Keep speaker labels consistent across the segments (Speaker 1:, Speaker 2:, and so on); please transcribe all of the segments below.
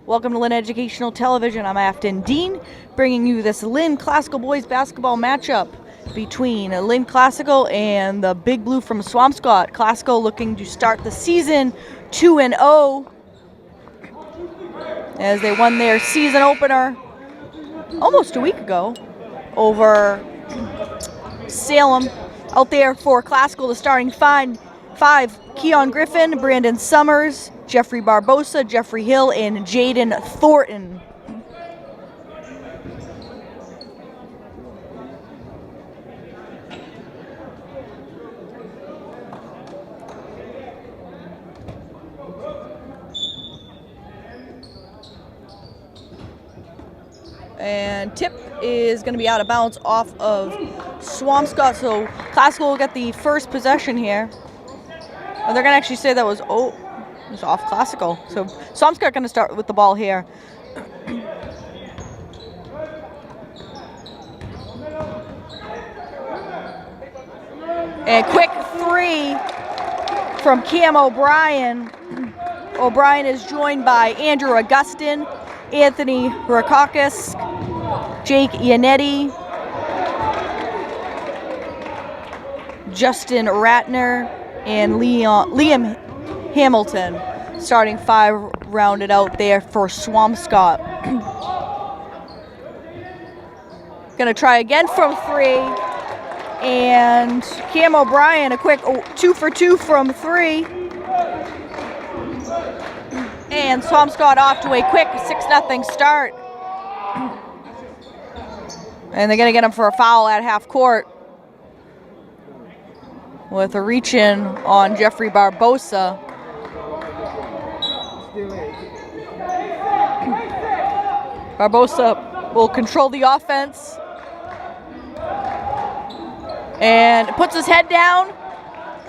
Speaker 1: Welcome to Lynn Educational Television. I'm Afton Dean, bringing you this Lynn Classical Boys basketball matchup between Lynn Classical and the Big Blue from Swampscott. Classical looking to start the season 2-0 as they won their season opener almost a week ago over Salem. Out there for Classical, the starting five: Keon Griffin, Brandon Summers, Jeffrey Barbosa, Jeffrey Hill, and Jaden Thornton. And tip is going to be out of bounds off of Swampscott, so Classical will get the first possession here. They're going to actually say that was off Classical. So Swampscott going to start with the ball here. And quick three from Cam O'Brien. O'Brien is joined by Andrew Augustin, Anthony Rakakis, Jake Ianetti, Justin Ratner, and Liam Hamilton. Starting five rounded out there for Swampscott. Gonna try again from three. And Cam O'Brien, a quick 2 for 2 from three. And Swampscott off to a quick 6-0 start. And they're going to get him for a foul at half court with a reach-in on Jeffrey Barbosa. Barbosa will control the offense and puts his head down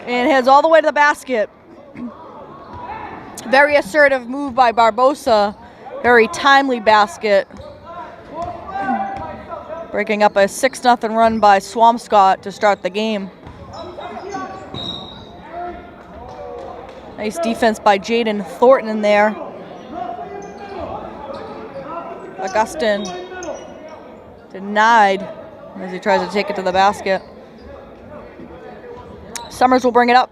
Speaker 1: and heads all the way to the basket. Very assertive move by Barbosa. Very timely basket. Breaking up a 6-0 run by Swampscott to start the game. Nice defense by Jaden Thornton in there. Augustin denied as he tries to take it to the basket. Summers will bring it up.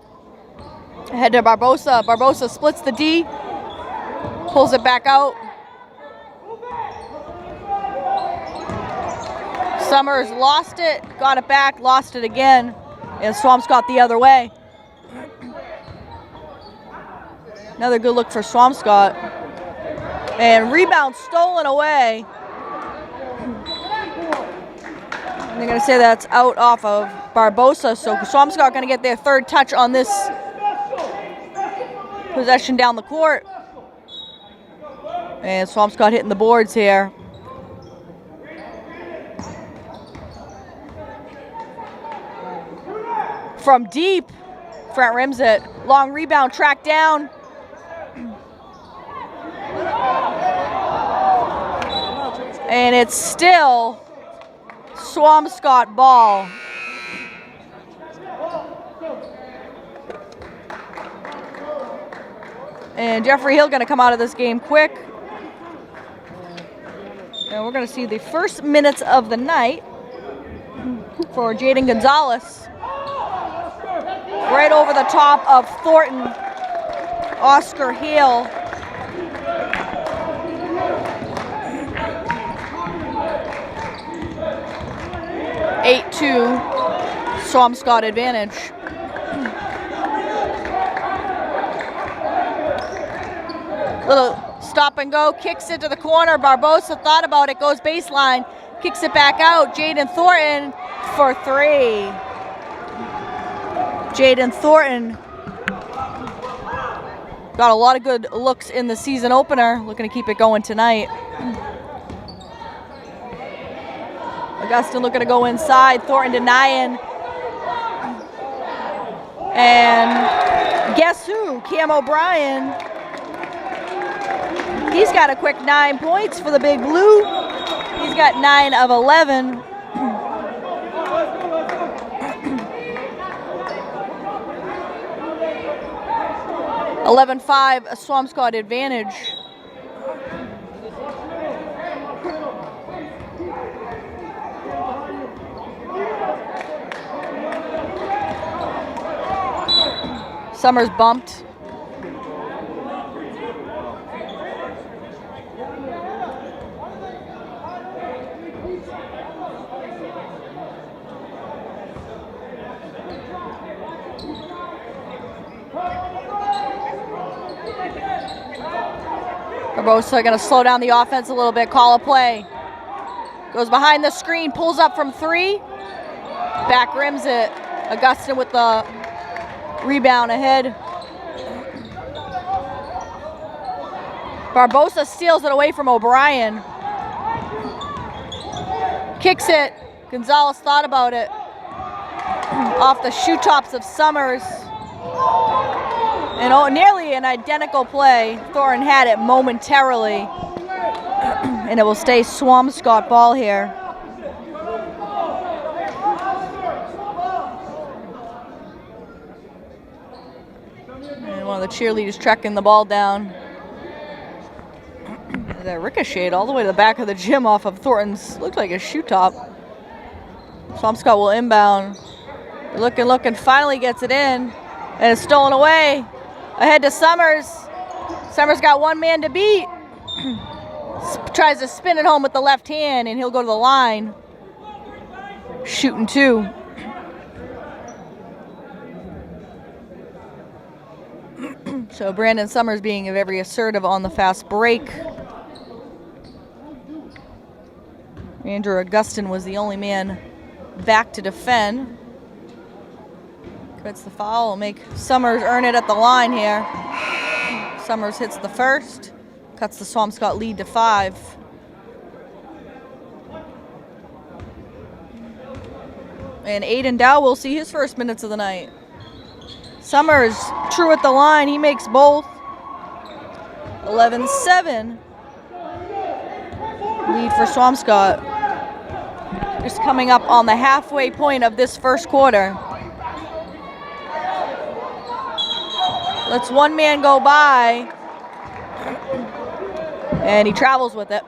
Speaker 1: Ahead to Barbosa. Barbosa splits the D, pulls it back out. Summers lost it, got it back, lost it again, and Swampscott the other way. Another good look for Swampscott. And rebound stolen away. And they're going to say that's out off of Barbosa, so Swampscott going to get their third touch on this possession down the court. And Swampscott hitting the boards here. From deep, front rims it. Long rebound, tracked down. And it's still Swampscott ball. And Jeffrey Hill going to come out of this game quick. And we're going to see the first minutes of the night for Jaden Gonzalez. Right over the top of Thornton, Oscar Hill. (8-2) Swampscott advantage. Little stop and go, kicks it to the corner. Barbosa thought about it, goes baseline, kicks it back out. Jaden Thornton for three. Jaden Thornton got a lot of good looks in the season opener, looking to keep it going tonight. Augustin looking to go inside, Thornton denying. And guess who? Cam O'Brien. He's got a quick 9 points for the Big Blue. He's got 9 of 11. (11-5) a Swampscott advantage. Summers bumped. Barbosa going to slow down the offense a little bit, call a play. Goes behind the screen, pulls up from 3. Back rims it. Augustin with the rebound ahead. Barbosa steals it away from O'Brien. Kicks it. Gonzalez thought about it. Off the shoe tops of Summers. And nearly an identical play. Thornton had it momentarily. And it will stay Swampscott ball here. And one of the cheerleaders tracking the ball down. That ricocheted all the way to the back of the gym off of Thornton's, looked like a shoe top. Swampscott will inbound. Looking, finally gets it in. And it's stolen away. Ahead to Summers. Summers got one man to beat. Tries to spin it home with the left hand, and he'll go to the line. Shooting 2. So Brandon Summers being very assertive on the fast break. Andrew Augustin was the only man back to defend. Commits the foul, will make Summers earn it at the line here. Summers hits the first, cuts the Swampscott lead to 5. And Aiden Dow will see his first minutes of the night. Summers true at the line, he makes both. 11-7. Lead for Swampscott. Just coming up on the halfway point of this first quarter. Lets one man go by, and he travels with it.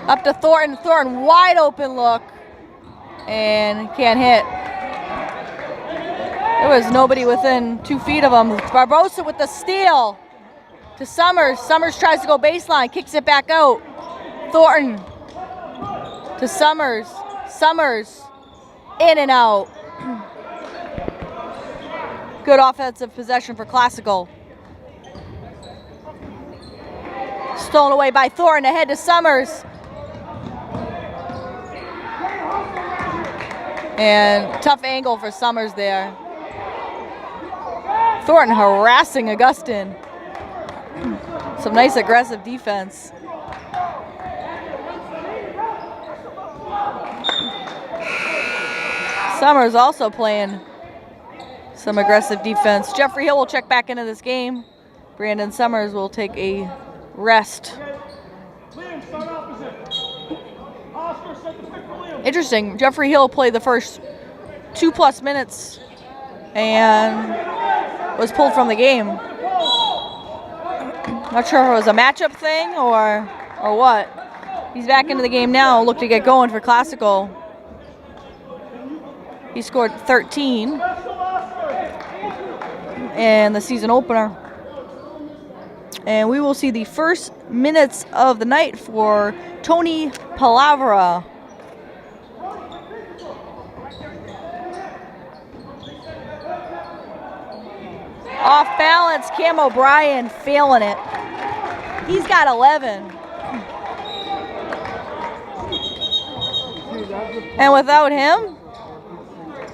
Speaker 1: Up to Thornton. Thornton, wide open look, and can't hit. There was nobody within 2 feet of him. Barbosa with the steal to Summers. Summers tries to go baseline, kicks it back out. Thornton to Summers. Summers in and out. Good offensive possession for Classical. Stolen away by Thornton, ahead to Summers. And tough angle for Summers there. Thornton harassing Augustin. Some nice aggressive defense. Summers also playing some aggressive defense. Jeffrey Hill will check back into this game. Brandon Summers will take a rest. Interesting, Jeffrey Hill played the first 2+ minutes and was pulled from the game. Not sure if it was a matchup thing or what. He's back into the game now, look to get going for Classical. He scored 13 in the season opener. And we will see the first minutes of the night for Tony Palavra. Off balance, Cam O'Brien failing it. He's got 11. And without him,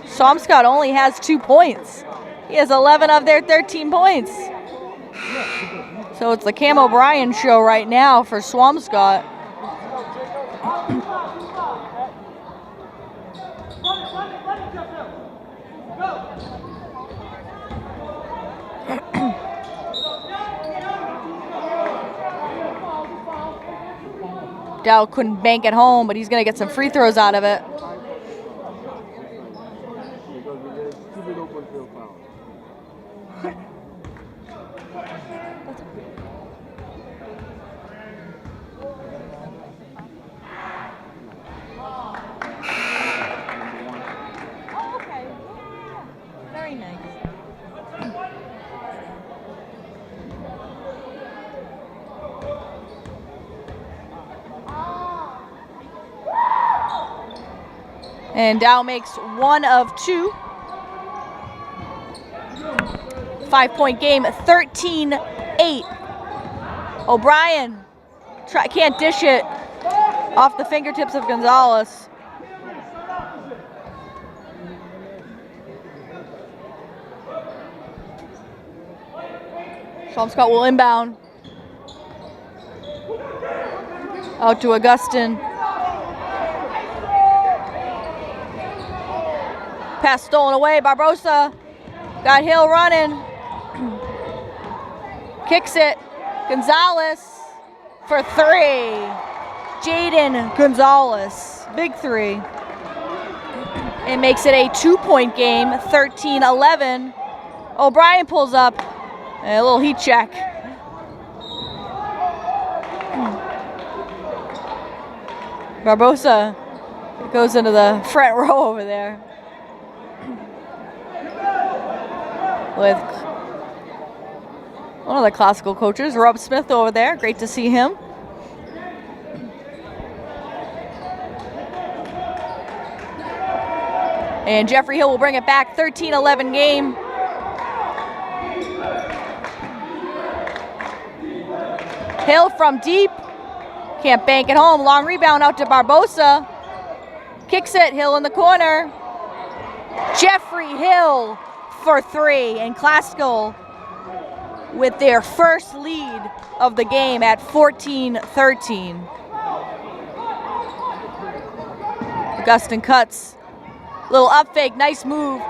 Speaker 1: Swampscott only has 2 points. He has 11 of their 13 points. So it's the Cam O'Brien show right now for Swampscott. Dow couldn't bank it home, but he's going to get some free throws out of it. And Dow makes 1 of 2. 5-point game, 13-8. O'Brien can't dish it off the fingertips of Gonzalez. Swampscott will inbound. Out to Augustin. Pass stolen away. Barbosa got Hill running. Kicks it. Gonzalez for 3. Jaden Gonzalez. Big 3. It makes it a 2-point game. 13-11. O'Brien pulls up. A little heat check. Barbosa goes into the front row over there with one of the classical coaches, Rob Smith, over there. Great to see him. And Jeffrey Hill will bring it back. 13-11 game. Hill from deep. Can't bank it home. Long rebound out to Barbosa. Kicks it. Hill in the corner. Jeffrey Hill for 3. And Classical with their first lead of the game at 14-13. Augustin cuts. Little up fake. Nice move.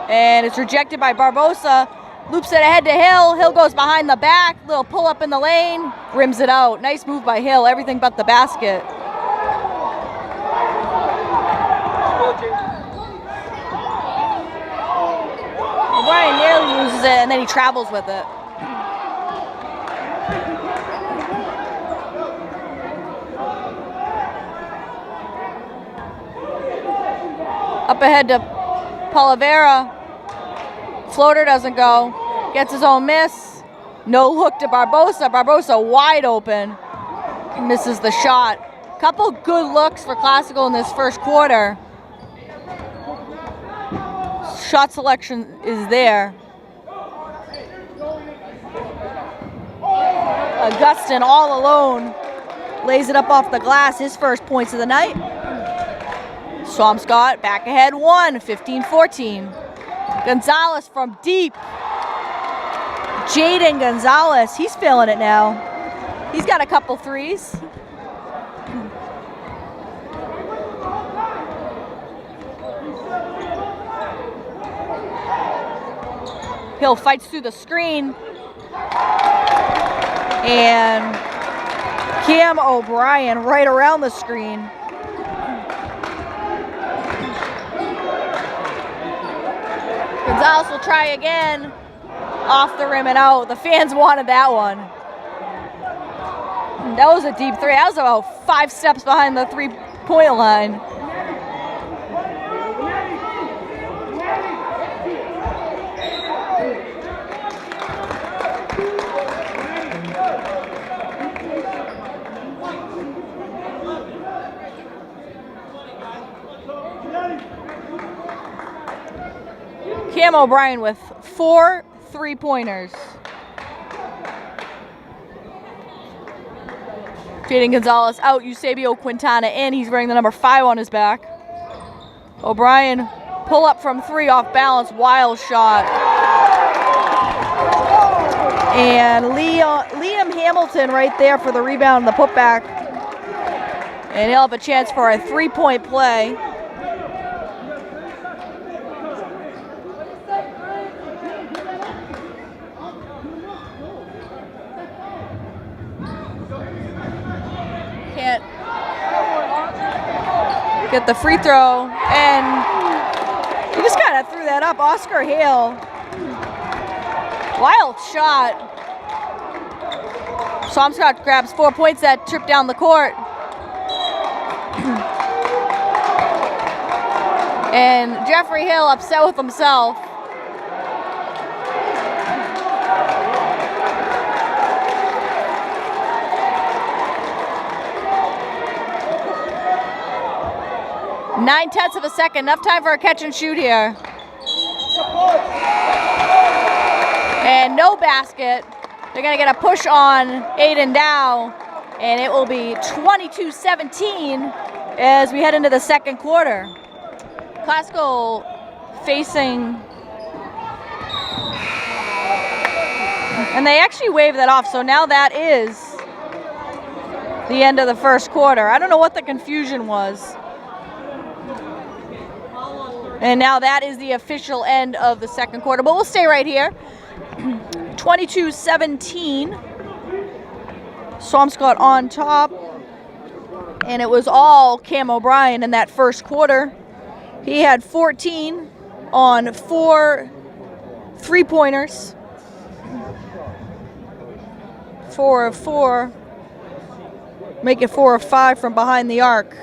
Speaker 1: And it's rejected by Barbosa. Loops it ahead to Hill. Hill goes behind the back. Little pull up in the lane. Rims it out. Nice move by Hill. Everything but the basket. O'Brien nearly loses it, and then he travels with it. Up ahead to Polavera. Floater doesn't go. Gets his own miss. No look to Barbosa. Barbosa wide open. Misses the shot. Couple good looks for Classical in this first quarter. Shot selection is there. Augustin all alone. Lays it up off the glass. His first points of the night. Swampscott back ahead 1, 15-14. Gonzalez from deep. Jaden Gonzalez, he's feeling it now. He's got a couple threes. Hill fights through the screen. And Cam O'Brien right around the screen. Gonzalez will try again. Off the rim and out. The fans wanted that one. That was a deep 3. That was about 5 steps behind the 3-point line. Cam O'Brien with 4 3-pointers. Jaden Gonzalez out, Eusebio Quintana in. He's wearing the number 5 on his back. O'Brien pull up from 3 off balance, wild shot. And Liam Hamilton right there for the rebound and the putback. And he'll have a chance for a 3-point play. Can't get the free throw, and he just kind of threw that up. Oscar Hale, wild shot. Swampscott grabs 4 points that trip down the court. And Jeffrey Hill upset with himself. 9/10 of a second, enough time for a catch and shoot here. And no basket. They're gonna get a push on Aiden Dow, and it will be 22-17 as we head into the second quarter. Classical facing, and they actually waved that off, so now that is the end of the first quarter. I don't know what the confusion was. And now that is the official end of the second quarter, but we'll stay right here. 22-17, Swampscott on top, and it was all Cam O'Brien in that first quarter. He had 14 on 4 3-pointers, 4 of 4, make it 4 of 5 from behind the arc.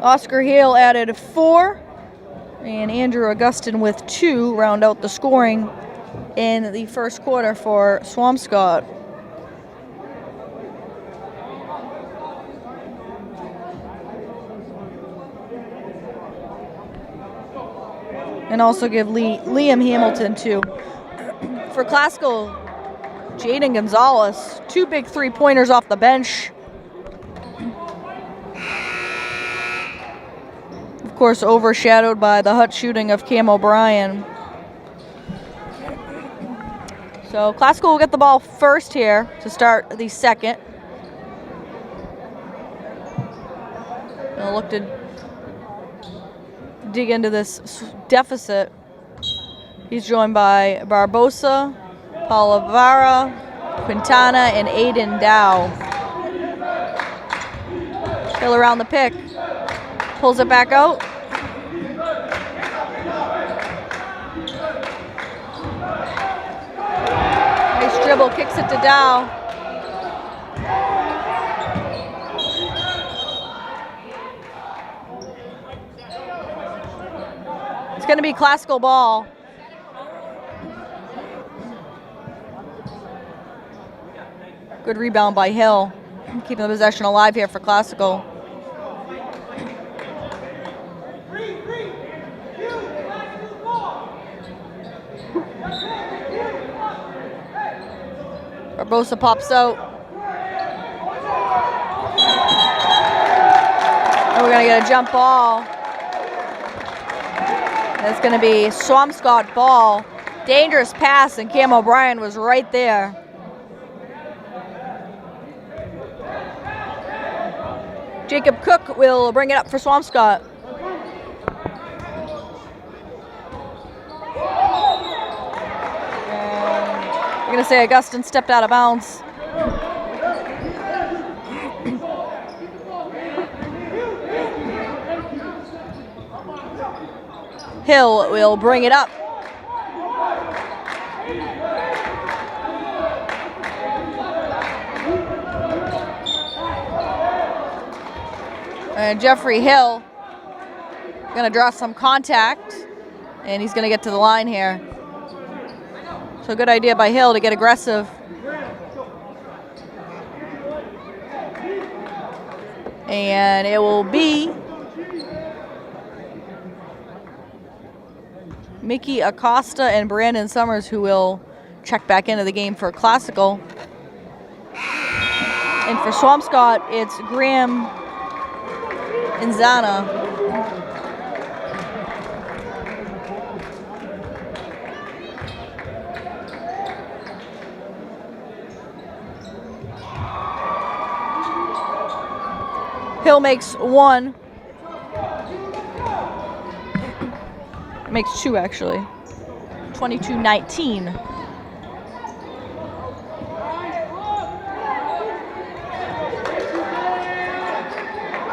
Speaker 1: Oscar Hale added 4, and Andrew Augustin with 2 round out the scoring in the first quarter for Swampscott. And also give Liam Hamilton 2. For Classical, Jaden Gonzalez, 2 big 3-pointers off the bench. Of course, overshadowed by the hut shooting of Cam O'Brien. So Classical will get the ball first here to start the second. They'll look to dig into this deficit. He's joined by Barbosa, Palavara, Quintana, and Aiden Dow. Hill around the pick. Pulls it back out. Nice dribble, kicks it to Dow. It's going to be Classical ball. Good rebound by Hill, keeping the possession alive here for Classical. Barbosa pops out. And we're going to get a jump ball. It's going to be Swampscott ball. Dangerous pass, and Cam O'Brien was right there. Jacob Cook will bring it up for Swampscott. I'm going to say Augustin stepped out of bounds. Hill will bring it up. And Jeffrey Hill going to draw some contact, and he's going to get to the line here. So good idea by Hill to get aggressive. And it will be Mickey Acosta and Brandon Summers who will check back into the game for Classical. And for Swampscott, it's Graham Inzana. Hill makes 1. Makes 2 actually. 22-19.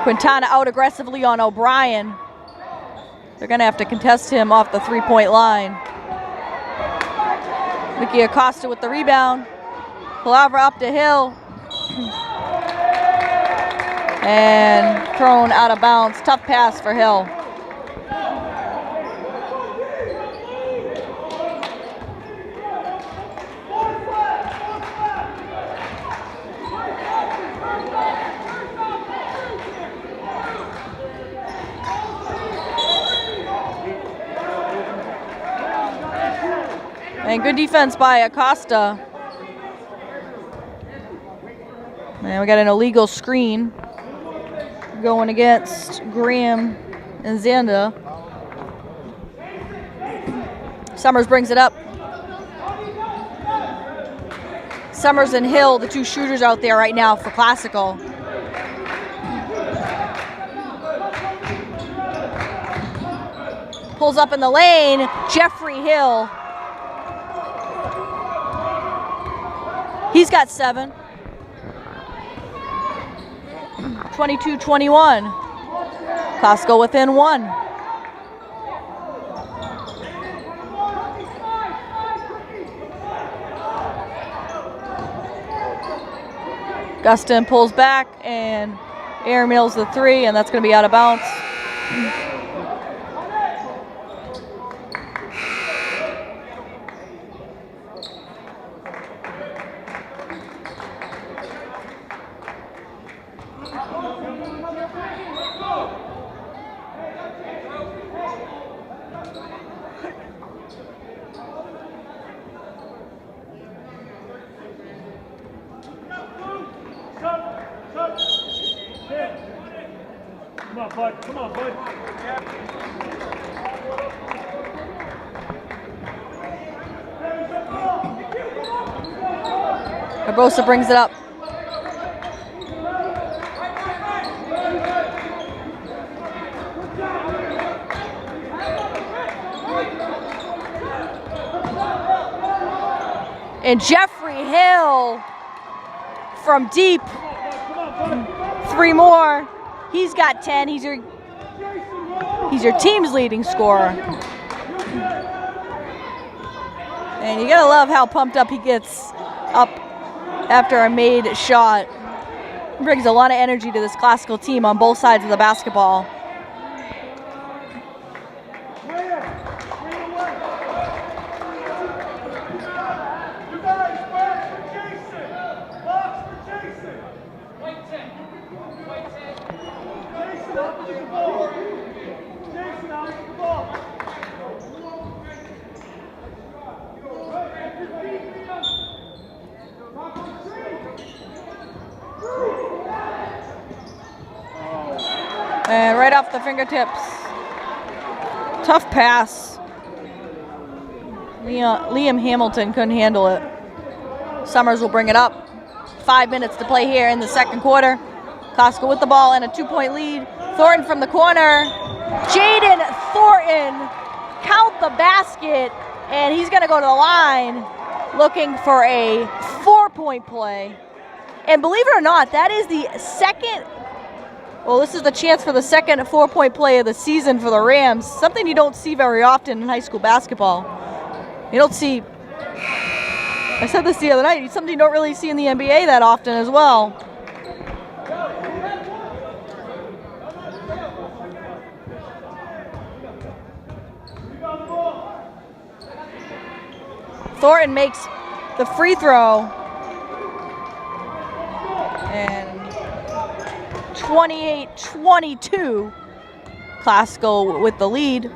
Speaker 1: Quintana out aggressively on O'Brien. They're going to have to contest him off the 3-point line. Mickey Acosta with the rebound. Palavra up to Hill. And thrown out of bounds. Tough pass for Hill. And good defense by Acosta. And we got an illegal screen going against Graham and Zanda. Summers brings it up. Summers and Hill, the two shooters out there right now for Classical. Pulls up in the lane, Jeffrey Hill. He's got 7. 22-21. Classical within 1. Gustin pulls back and air mails the 3, and that's going to be out of bounds.
Speaker 2: Come on, bud.
Speaker 1: Barbosa brings it up. And Jeffrey Hill from deep. 3 more. He's got 10. He's your team's leading scorer. And you gotta love how pumped up he gets up after a made shot. He brings a lot of energy to this Classical team on both sides of the basketball. And right off the fingertips. Tough pass. Liam Hamilton couldn't handle it. Summers will bring it up. 5 minutes to play here in the second quarter. Classical with the ball and a 2-point lead. Thornton from the corner. Jaden Thornton, count the basket, and he's gonna go to the line looking for a 4-point play. And believe it or not, that is the second, well, this is the chance for the second 4-point play of the season for the Rams. Something you don't see very often in high school basketball. You don't see, I said this the other night, something you don't really see in the NBA that often as well. Thornton makes the free throw. And 28-22. Classical with the lead.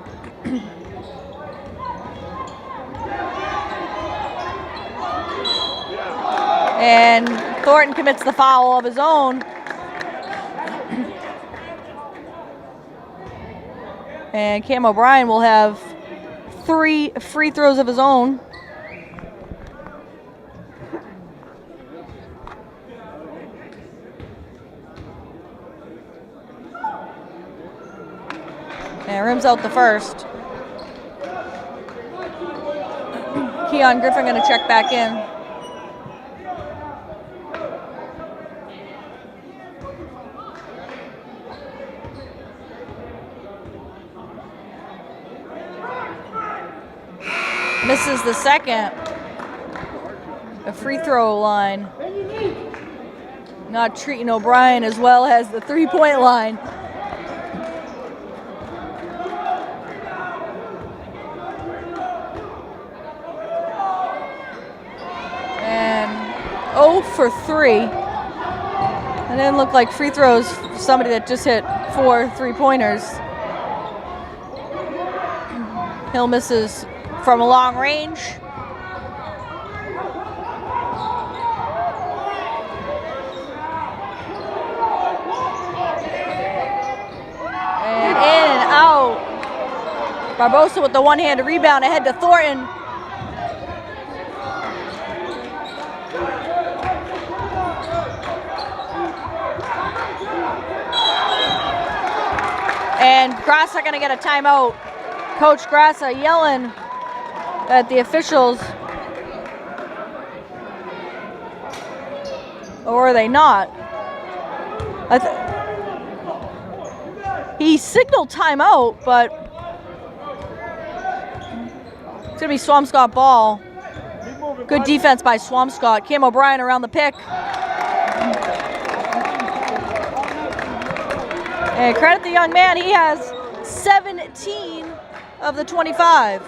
Speaker 1: And Thornton commits the foul of his own. And Cam O'Brien will have 3 free throws of his own. And rims out the first. Keon Griffin going to check back in. Misses the second. A free throw line. Not treating O'Brien as well as the 3-point line. And 0 for 3. And then look like free throws for somebody that just hit 4 3-pointers. Hill misses from a long range. Barbosa with the one-handed rebound ahead to Thornton. And Grassa gonna get a timeout. Coach Grassa yelling at the officials. Or are they not? He signaled timeout, but it's gonna be Swampscott ball. Good defense by Swampscott. Cam O'Brien around the pick. And credit the young man, he has 17 of the 25.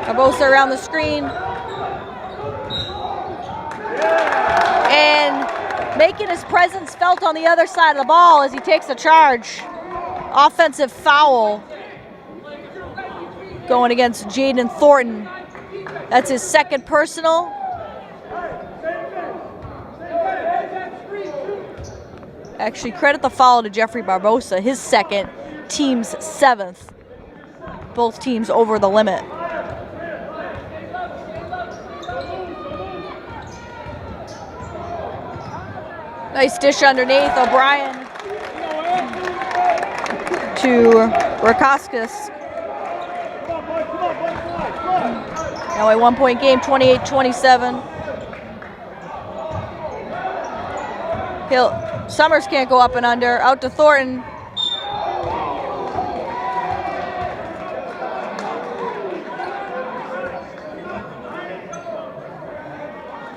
Speaker 1: Barbosa around the screen. And making his presence felt on the other side of the ball as he takes a charge. Offensive foul going against Jaden Thornton. That's his second personal. Actually, credit the foul to Jeffrey Barbosa, his second, team's 7th. Both teams over the limit. Nice dish underneath, O'Brien to Rakoskis. Now a 1-point game, 28-27. Summers can't go up and under. Out to Thornton.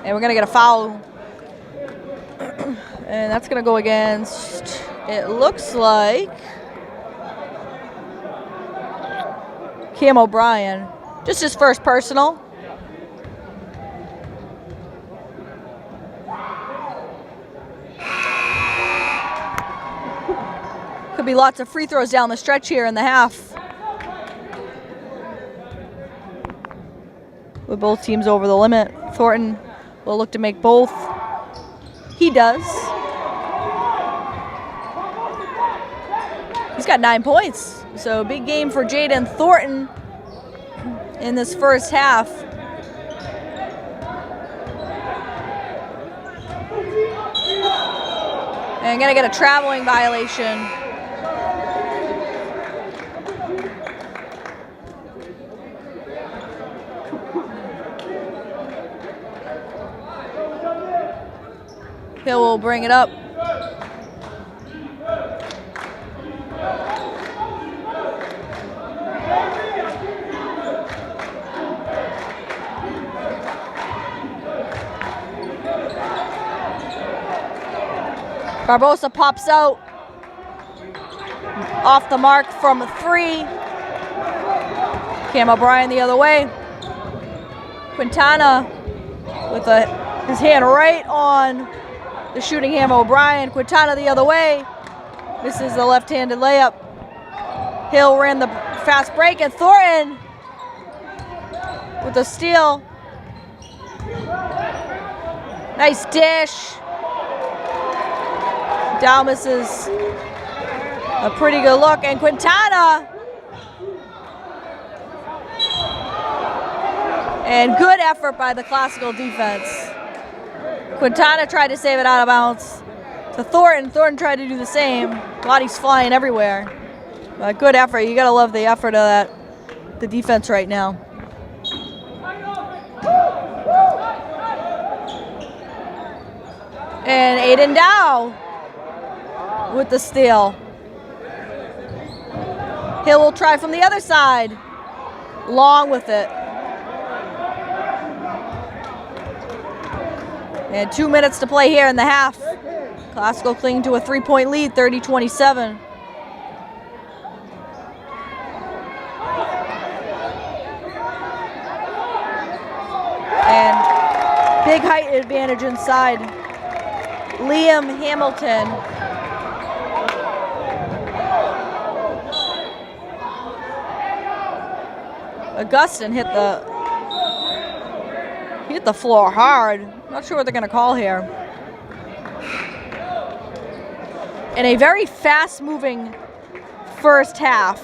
Speaker 1: And we're going to get a foul. And that's going to go against, it looks like, Cam O'Brien. Just his first personal. Could be lots of free throws down the stretch here in the half. With both teams over the limit. Thornton will look to make both. He does. He's got 9 points. So big game for Jaden Thornton in this first half. And gonna get a traveling violation. Hill will bring it up. Barbosa pops out. Off the mark from 3. Cam O'Brien the other way. Quintana with his hand right on the shooting hand of O'Brien. Quintana the other way. This is the left-handed layup. Hill ran the fast break, and Thornton with the steal. Nice dish. Dow misses a pretty good look, and Quintana. And good effort by the Classical defense. Quintana tried to save it out of bounds to Thornton. Thornton tried to do the same. Bodies flying everywhere. But good effort. You gotta love the effort of the defense right now. And Aiden Dow with the steal. Hill will try from the other side. Long with it. And 2 minutes to play here in the half. Classical clinging to a 3-point lead, 30-27. And big height advantage inside. Liam Hamilton. Augustin hit the floor hard. Not sure what they're going to call here. in a very fast-moving first half.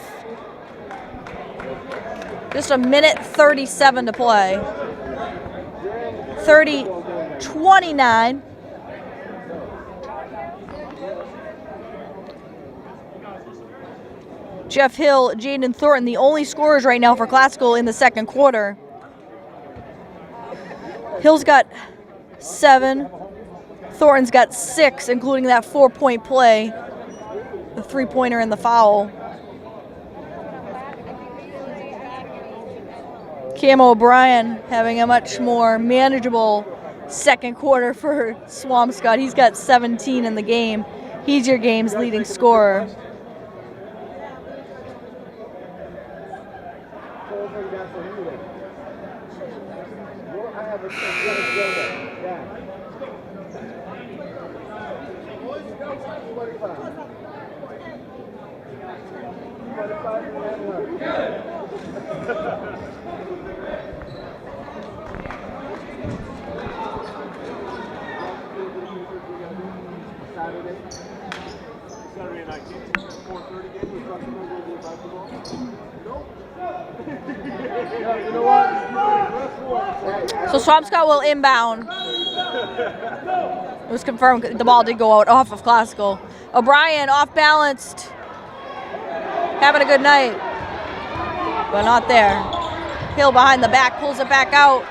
Speaker 1: Just a minute 37 to play. 30-29. Jeff Hill, Jaden Thornton, the only scorers right now for Classical in the second quarter. Hill's got 7. Thornton's got 6, including that 4-point play, the 3-pointer and the foul. Cam O'Brien having a much more manageable second quarter for Swampscott. He's got 17 in the game. He's your game's leading scorer.
Speaker 2: Saturday night, 4:30 game.
Speaker 1: So Swampscott will inbound. It was confirmed the ball did go out off of Classical. O'Brien off balanced. Having a good night. But not there. Hill behind the back, pulls it back out.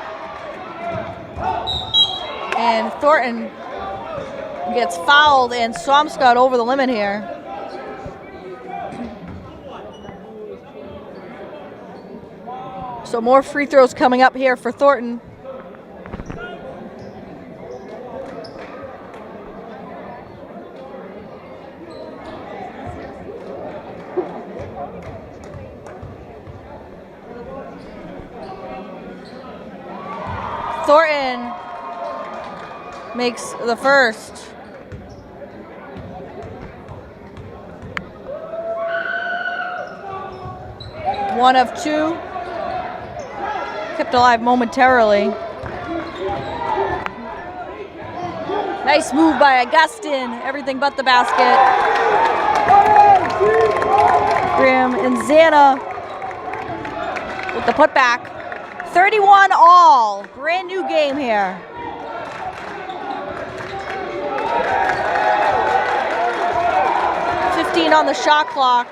Speaker 1: And Thornton gets fouled, and Swampscott over the limit here. So more free throws coming up here for Thornton. Thornton makes the first. One of 2. Kept alive momentarily. Nice move by Augustine. Everything but the basket. Graham and Zana with the putback. 31 all. Brand new game here. On the shot clock.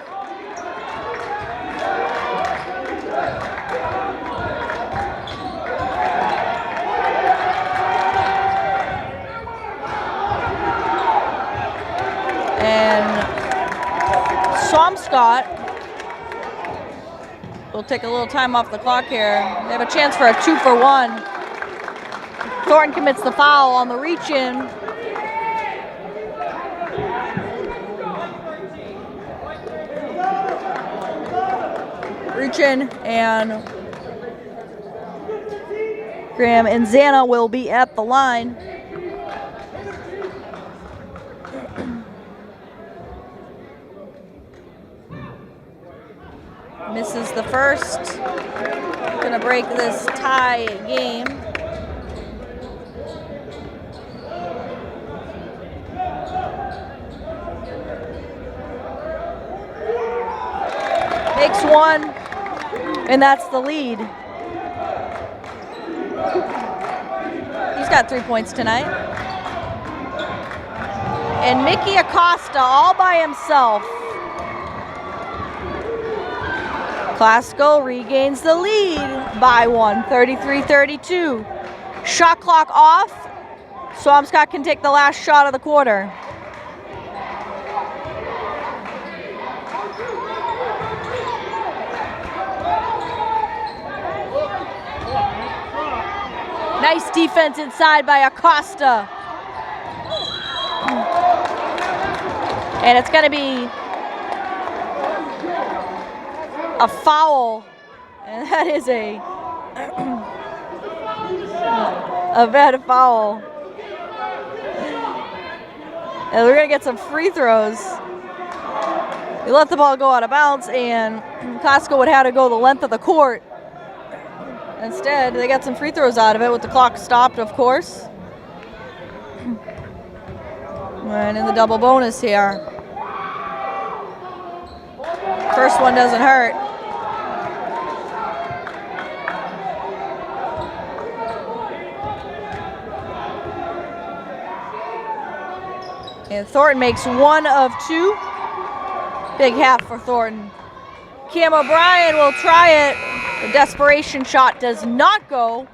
Speaker 1: And Swampscott will take a little time off the clock here. They have a chance for a 2-for-1. Thornton commits the foul on the reach-in. Reach-in, and Graham and Zana will be at the line. Misses the first. Gonna break this tie game. Makes one, and that's the lead. He's got 3 points tonight. And Mickey Acosta all by himself. Classical regains the lead by 1, 33-32. Shot clock off. Swampscott can take the last shot of the quarter. Nice defense inside by Acosta. And it's going to be a foul. And that is a bad foul. And we're going to get some free throws. We let the ball go out of bounds, and Costco would have to go the length of the court. Instead, they got some free throws out of it with the clock stopped, of course. And in the double bonus here. First one doesn't hurt. And Thornton makes 1 of 2. Big half for Thornton. Cam O'Brien will try it. The desperation shot does not go.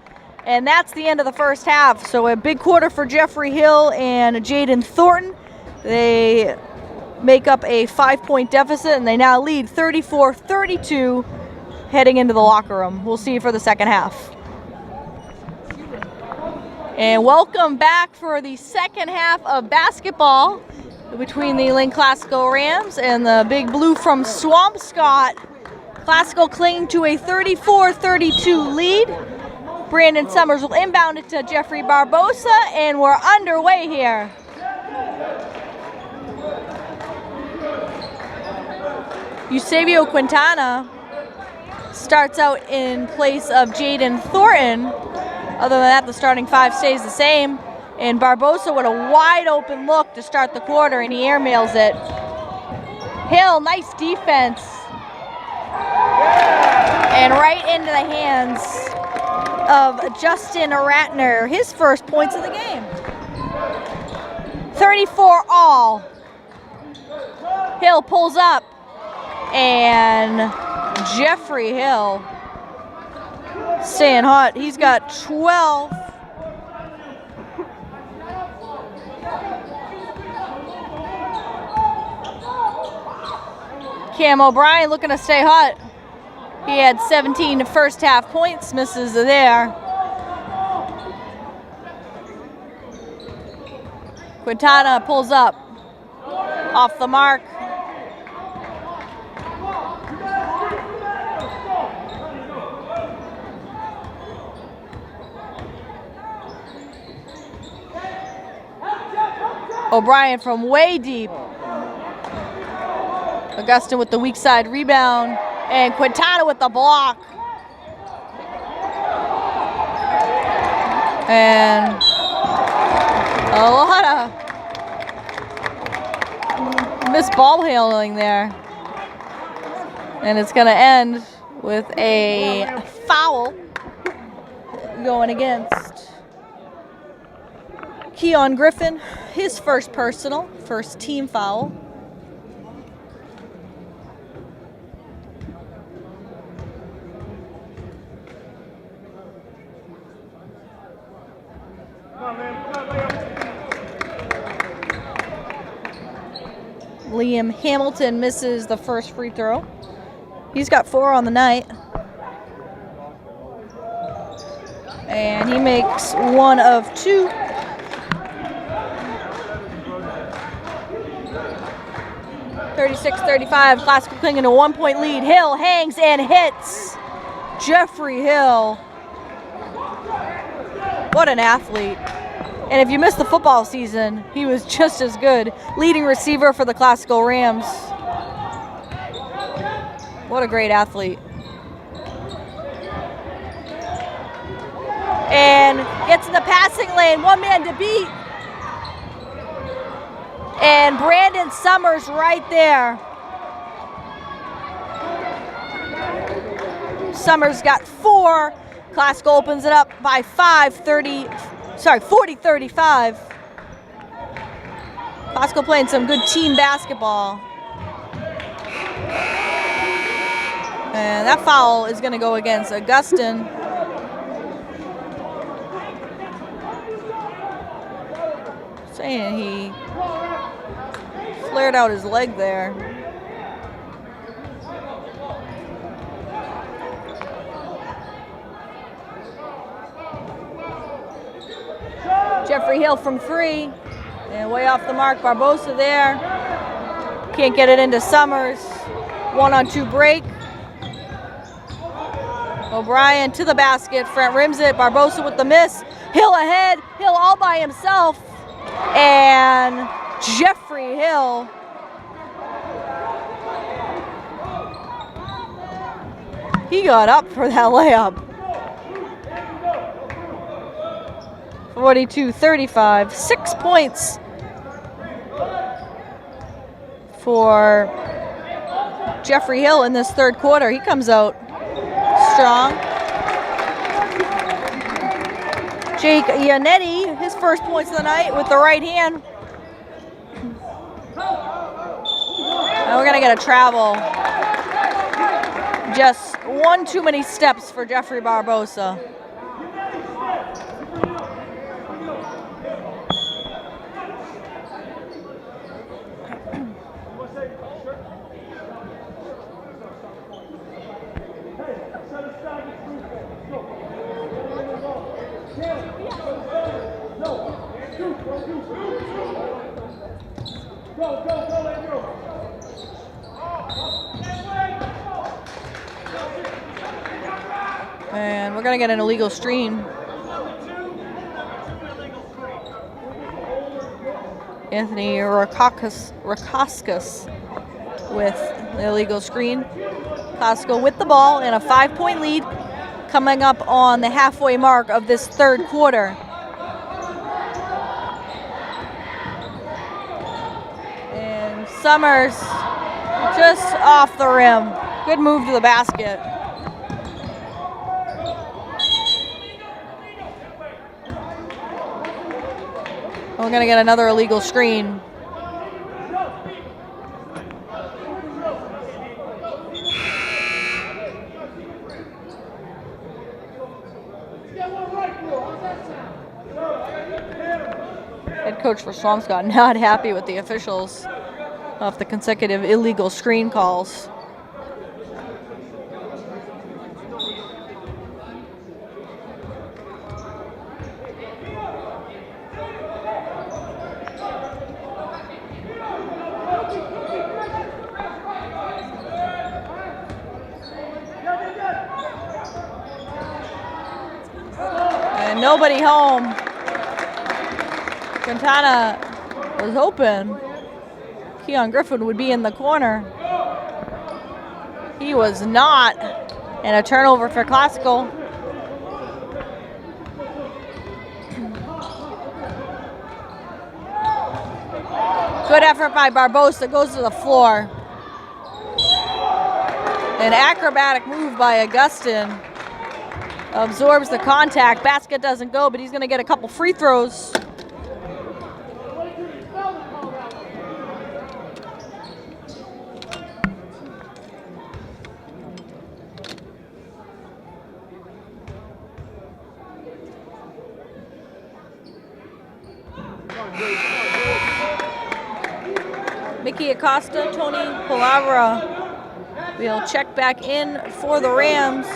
Speaker 1: And that's the end of the first half. So a big quarter for Jeffrey Hill and Jaden Thornton. They make up a 5-point deficit, and they now lead 34-32 heading into the locker room. We'll see you for the second half. And welcome back for the second half of basketball between the Lynn Classical Rams and the Big Blue from Swampscott. Classical clinging to a 34-32 lead. Brandon Summers will inbound it to Jeffrey Barbosa, and we're underway here. Eusebio Quintana starts out in place of Jaden Thornton. Other than that, the starting 5 stays the same. And Barbosa with a wide open look to start the quarter, and he airmails it. Hill, nice defense. And right into the hands of Justin Ratner, his first points of the game. 34 all. Hill pulls up, and Jeffrey Hill staying hot. He's got 12. Cam O'Brien looking to stay hot. He had 17 first half points, misses there. Quintana pulls up, off the mark. O'Brien from way deep. Augustin with the weak side rebound, and Quintana with the block. And a lot of missed ball handling there. And it's going to end with a foul going against Keon Griffin, his first personal, first team foul. Liam Hamilton misses the first free throw. He's got 4 on the night. And he makes 1 of 2. (36-35), Classical clinging to a 1-point lead. Hill hangs and hits. Jeffrey Hill. What an athlete. And if you missed the football season, he was just as good. Leading receiver for the Classical Rams. What a great athlete. And gets in the passing lane, 1 man to beat. And Brandon Summers right there. Summers got 4. Classical opens it up by 40-35. Classical playing some good team basketball. And that foul is going to go against Augustin. Saying he flared out his leg there. Jeffrey Hill from 3, and way off the mark. Barbosa there. Can't get it into Summers. 1-on-2 break. O'Brien to the basket. Front rims it. Barbosa with the miss. Hill ahead. Hill all by himself. And Jeffrey Hill. He got up for that layup. 42-35, 6 points for Jeffrey Hill in this third quarter. He comes out strong. Jake Iannetti, his first points of the night with the right hand. And we're going to get a travel. Just one too many steps for Jeffrey Barbosa. And we're going to get an illegal screen. Anthony Rakakis with the illegal screen. Costco with the ball and a 5-point lead coming up on the halfway mark of this third quarter. And Summers just off the rim. Good move to the basket. We're going to get another illegal screen. Head coach for Swampscott not happy with the officials of the consecutive illegal screen calls. And nobody home. Quintana was hoping Keon Griffin would be in the corner. He was not. And a turnover for Classical. Good effort by Barbosa, goes to the floor. An acrobatic move by Augustin. Absorbs the contact. Basket doesn't go, but he's going to get a couple free throws. Mickey Acosta, Tony Palavra will check back in for the Rams.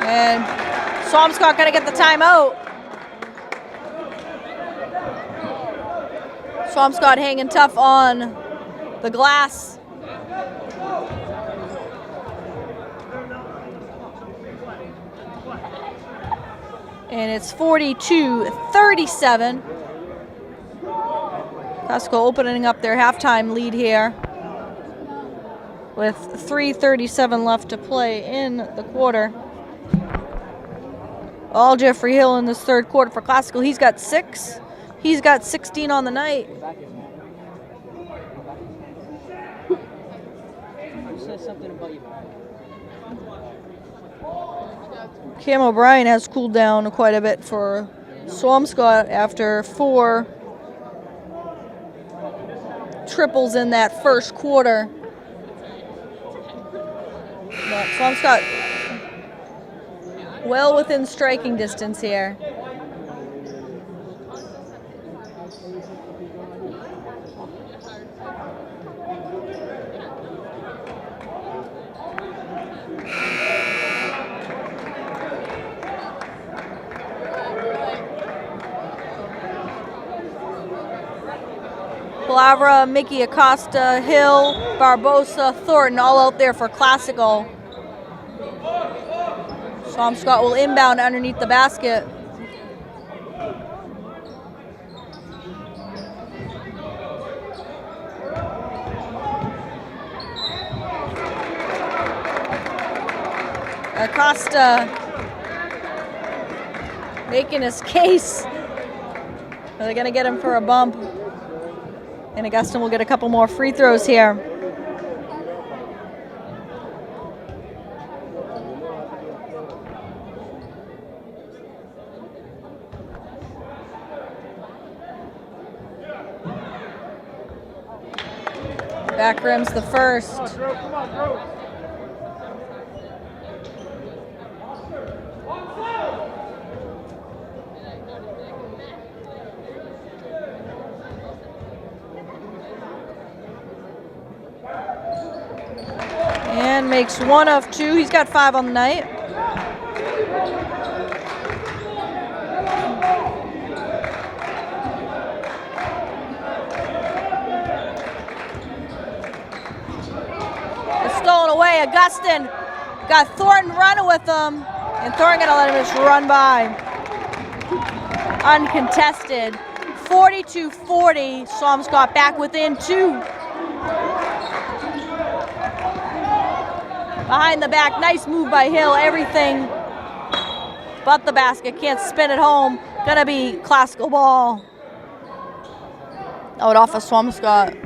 Speaker 1: And Swampscott gonna get the timeout. Swampscott hanging tough on the glass. And it's 42-37. Costco opening up their halftime lead here with 3:37 left to play in the quarter. All Jeffrey Hill in this third quarter for Classical. He's got 6. He's got 16 on the night. Cam O'Brien has cooled down quite a bit for Swampscott after 4 triples in that first quarter. But Swampscott well within striking distance here. Palavra, Mickey Acosta, Hill, Barbosa, Thornton all out there for Classical. Swampscott will inbound underneath the basket. Acosta making his case. Are they going to get him for a bump? And Augustine will get a couple more free throws here. Back rim's the first. And makes 1 of 2. He's got 5 on the night. It's stolen away. Augustine got Thornton running with him. And Thornton gonna let him just run by. Uncontested. 42-40. Swampscott back within 2. Behind the back, nice move by Hill. Everything but the basket. Can't spin it home. Gonna be classical ball. Out off of Swampscott.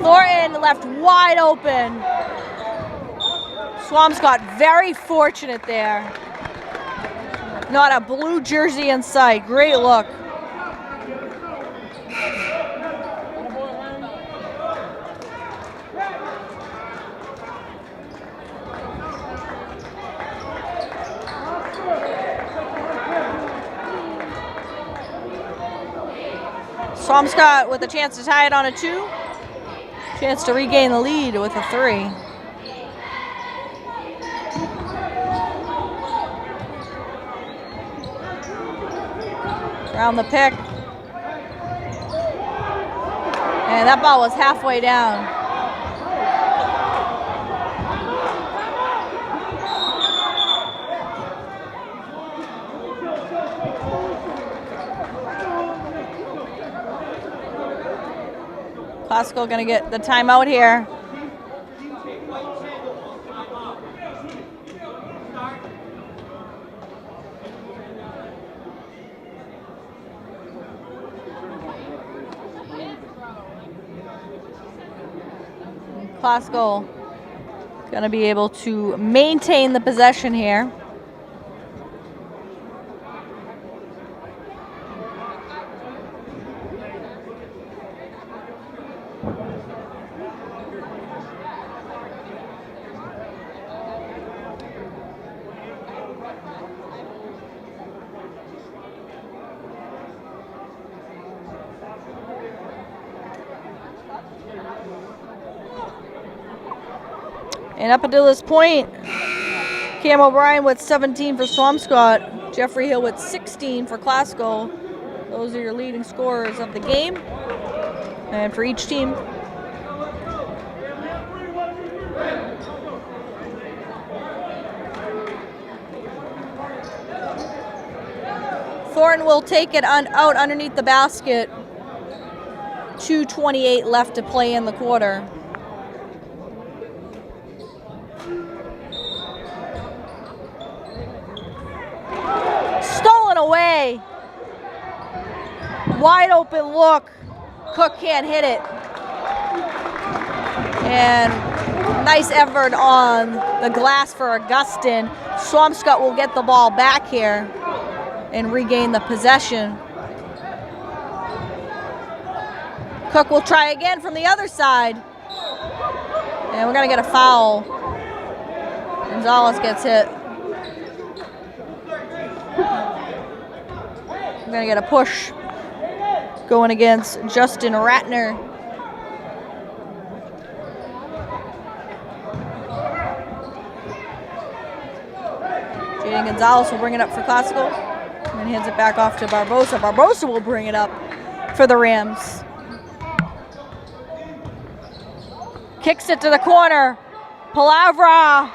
Speaker 1: Thornton left wide open. Swampscott very fortunate there. Not a blue jersey in sight. Great look. Swampscott with a chance to tie it on a 2. Chance to regain the lead with a 3. Around the pick. And that ball was halfway down. Classical gonna get the timeout here. Classical gonna be able to maintain the possession here. And up until this point, Cam O'Brien with 17 for Swampscott, Jeffrey Hill with 16 for Classical. Those are your leading scorers of the game. And for each team. Thornton will take it out underneath the basket. 2:28 left to play in the quarter. Stolen away. Wide open look. Cook can't hit it. And nice effort on the glass for Augustine. Swampscott will get the ball back here and regain the possession. Cook will try again from the other side. And we're gonna get a foul. Gonzalez gets hit. We're gonna get a push going against Justin Ratner. Jaden Gonzalez will bring it up for Classical and hands it back off to Barbosa. Barbosa will bring it up for the Rams. Kicks it to the corner. Palavra.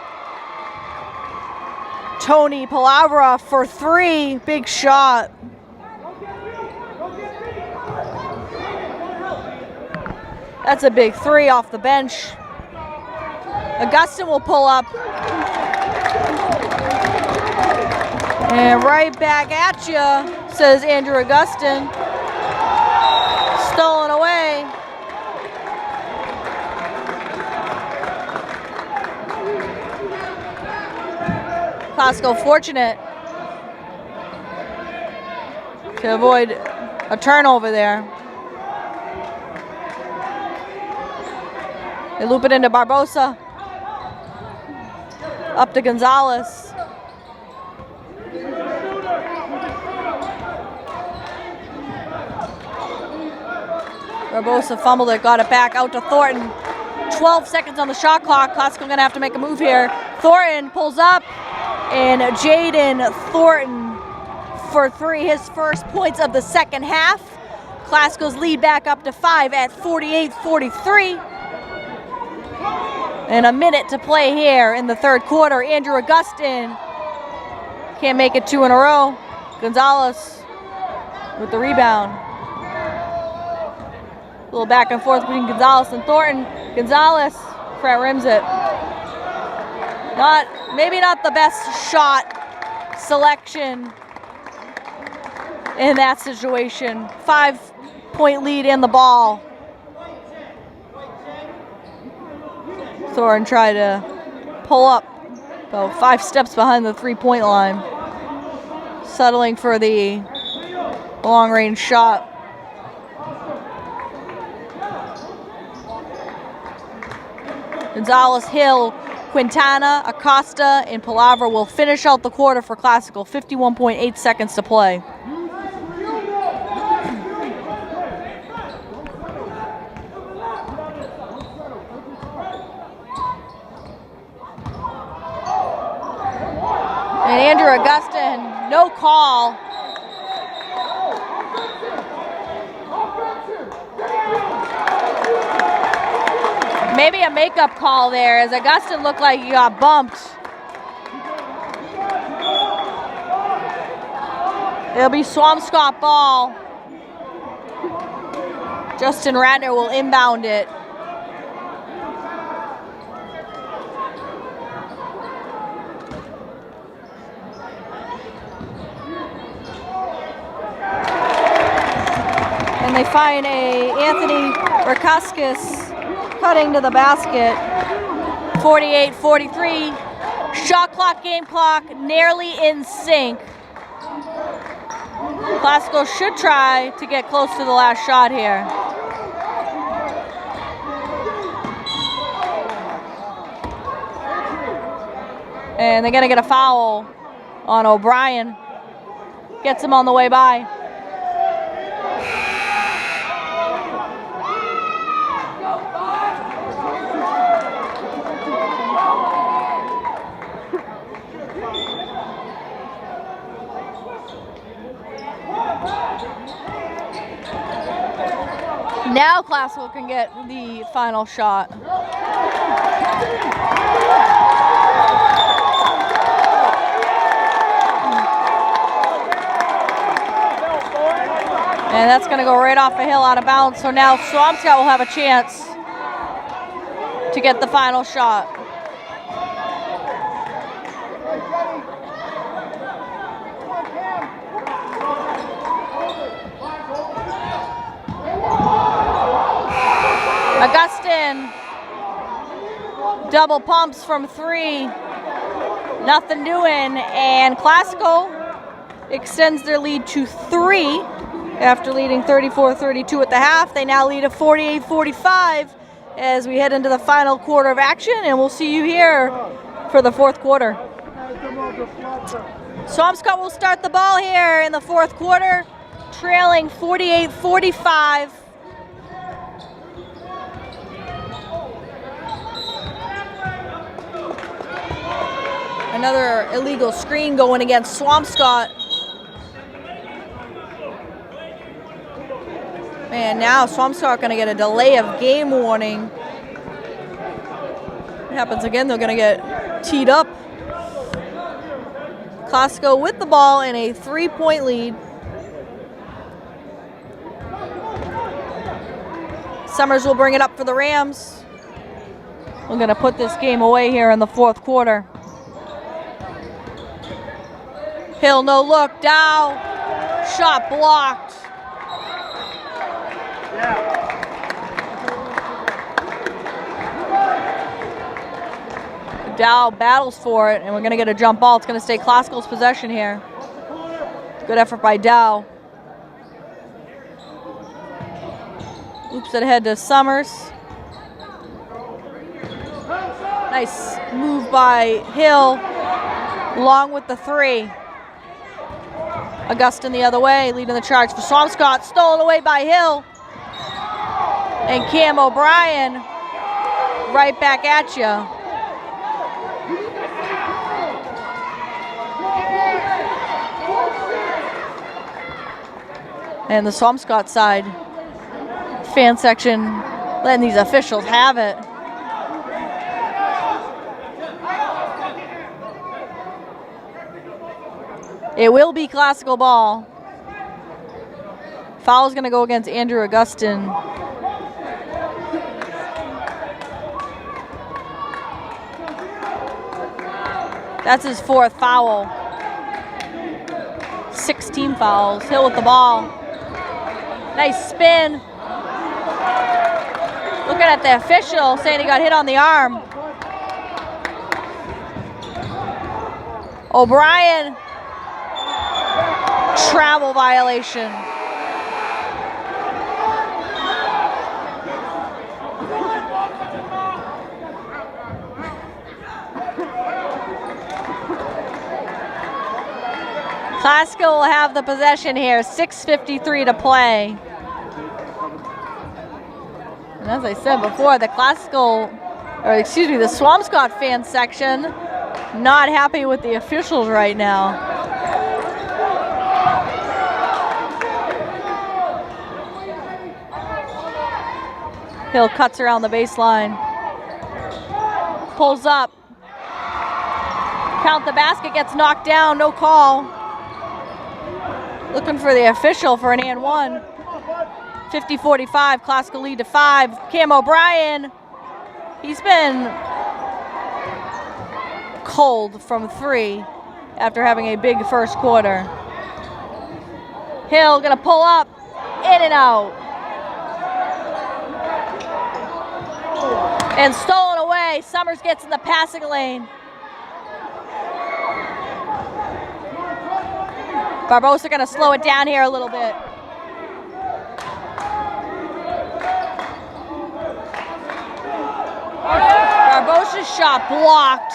Speaker 1: Tony Palavra for 3. Big shot. That's a big three off the bench. Augustin will pull up. And right back at you, says Andrew Augustin. Stolen away. Classical fortunate to avoid a turnover there. They loop it into Barbosa. Up to Gonzalez. Barbosa fumbled it, got it back out to Thornton. 12 seconds on the shot clock. Classical gonna have to make a move here. Thornton pulls up, and Jaden Thornton for three, his first points of the second half. Classical's lead back up to 5 at 48-43. And a minute to play here in the third quarter. Andrew Augustin can't make it 2 in a row. Gonzalez with the rebound. A little back and forth between Gonzalez and Thornton. Gonzalez front rims it. Maybe not the best shot selection in that situation. 5-point lead in the ball. Thornton tried to pull up about 5 steps behind the 3-point line. Settling for the long-range shot. Gonzalez, Hill, Quintana, Acosta, and Palavra will finish out the quarter for Classical. 51.8 seconds to play. And Andrew Augustin, no call. Maybe a makeup call there, as Augustin looked like he got bumped. It'll be Swampscott ball. Justin Ratner will inbound it. And they find a Anthony Rakaskis cutting to the basket. 48-43. Shot clock, game clock, nearly in sync. Classical should try to get close to the last shot here. And they're gonna get a foul on O'Brien. Gets him on the way by. Now Classical can get the final shot. And that's going to go right off the hill out of bounds. So now Swampscott will have a chance to get the final shot. Augustin, double pumps from 3, nothing doing, and Classical extends their lead to 3 after leading 34-32 at the half. They now lead at 48-45 as we head into the final quarter of action, and we'll see you here for the fourth quarter. Swampscott will start the ball here in the fourth quarter, trailing 48-45. Another illegal screen going against Swampscott. Man, now Swampscott going to get a delay of game warning. It happens again, they're going to get teed up. Classico with the ball in a 3-point lead. Summers will bring it up for the Rams. We're going to put this game away here in the fourth quarter. Hill, no look, Dow, shot blocked. Dow battles for it, and we're going to get a jump ball. It's going to stay Classical's possession here. Good effort by Dow. Oops it ahead to Summers. Nice move by Hill, along with the 3. Augustine the other way, leading the charge for Swampscott. Stolen away by Hill. And Cam O'Brien right back at you. And the Swampscott side fan section letting these officials have it. It will be Classical ball. Foul's going to go against Andrew Augustine. That's his 4th foul. 16 fouls. Hill with the ball. Nice spin. Looking at the official saying he got hit on the arm. O'Brien. Travel violation. Classical will have the possession here. 6:53 to play. And as I said before, the the Swampscott fan section not happy with the officials right now. Hill cuts around the baseline. Pulls up. Count the basket, gets knocked down, no call. Looking for the official for an and 1. 50-45, Classical lead to 5. Cam O'Brien, he's been cold from 3 after having a big first quarter. Hill gonna pull up, in and out. And stolen away. Summers gets in the passing lane. Barbosa going to slow it down here a little bit. Barbosa's shot blocked.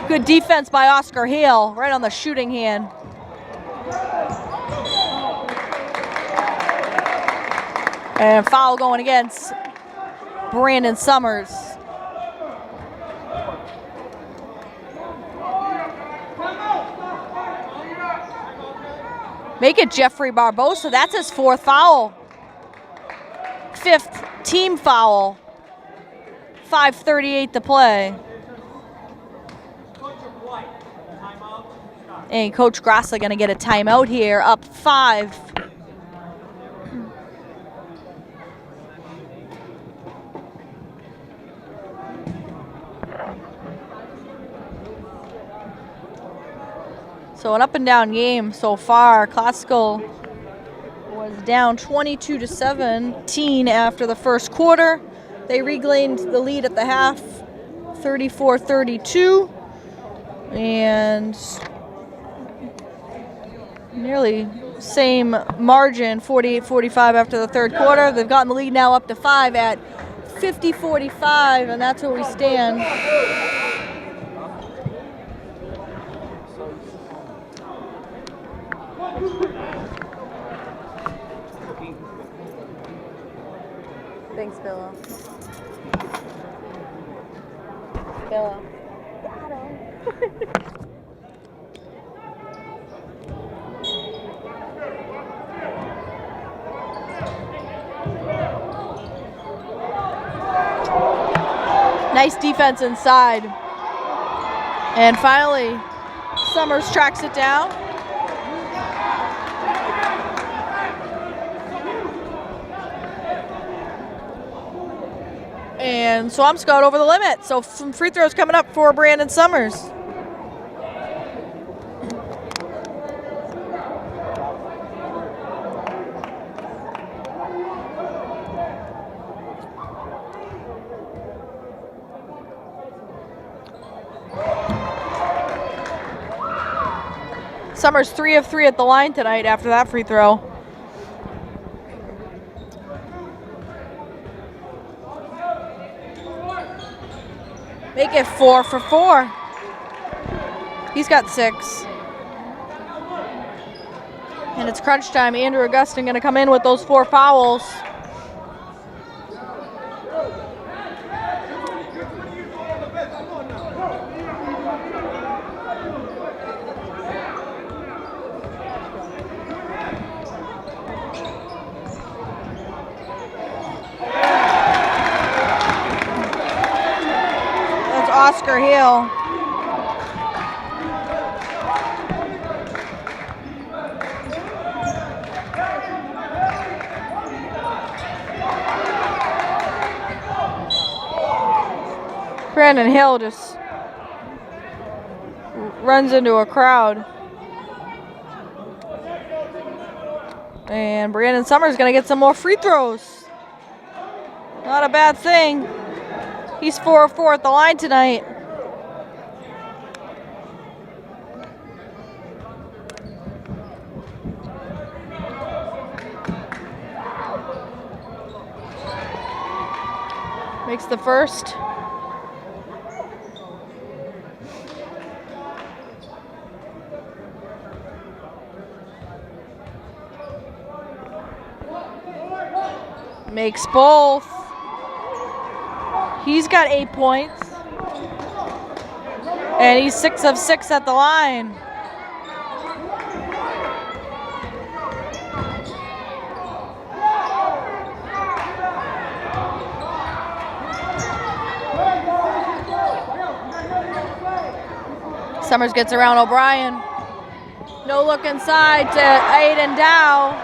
Speaker 1: Good defense by Oscar Hill, right on the shooting hand. And foul going against Brandon Summers. Make it Jeffrey Barbosa. That's his 4th foul. 5th team foul. 5:38 to play. And Coach Grassley going to get a timeout here, up 5. So an up and down game so far. Classical was down 22-17 after the first quarter. They regained the lead at the half, 34-32. And nearly same margin, 48-45 after the third quarter. They've gotten the lead now up to 5 at 50-45, and that's where we stand. Thanks, Billa. Billa. Nice defense inside. And finally, Summers tracks it down. And Swampscott over the limit. So some free throws coming up for Brandon Summers. Summers 3 of 3 at the line tonight after that free throw. Make it 4 for 4. He's got 6. And it's crunch time. Andrew Augustin going to come in with those 4 fouls. Oscar Hill. Brandon Hill just runs into a crowd. And Brandon Summers going to get some more free throws. Not a bad thing. He's 4 of 4 at the line tonight. Makes the first. Makes both. He's got 8 points. And he's 6 of 6 at the line. Summers gets around O'Brien. No look inside to Aiden Dow.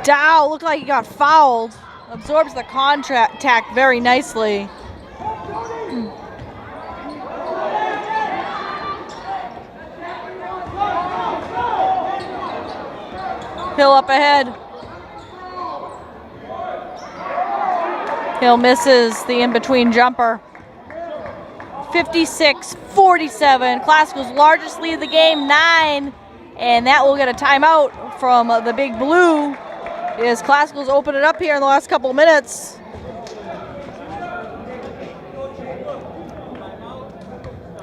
Speaker 1: Dow looked like he got fouled. Absorbs the contact very nicely. Hill up ahead. Hill misses the in-between jumper. 56-47. Classical's largest lead of the game, 9. And that will get a timeout from the Big Blue. As Classical's open it up here in the last couple of minutes.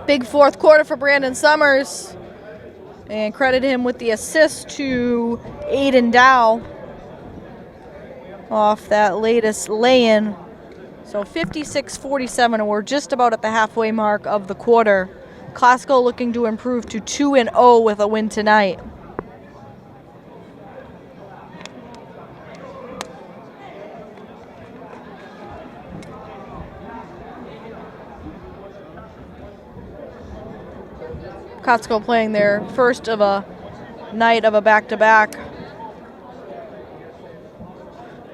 Speaker 1: Big fourth quarter for Brandon Summers. And credit him with the assist to Aiden Dow off that latest lay-in. So 56-47, and we're just about at the halfway mark of the quarter. Classical looking to improve to 2-0 with a win tonight. Classical playing their first of a night of a back-to-back.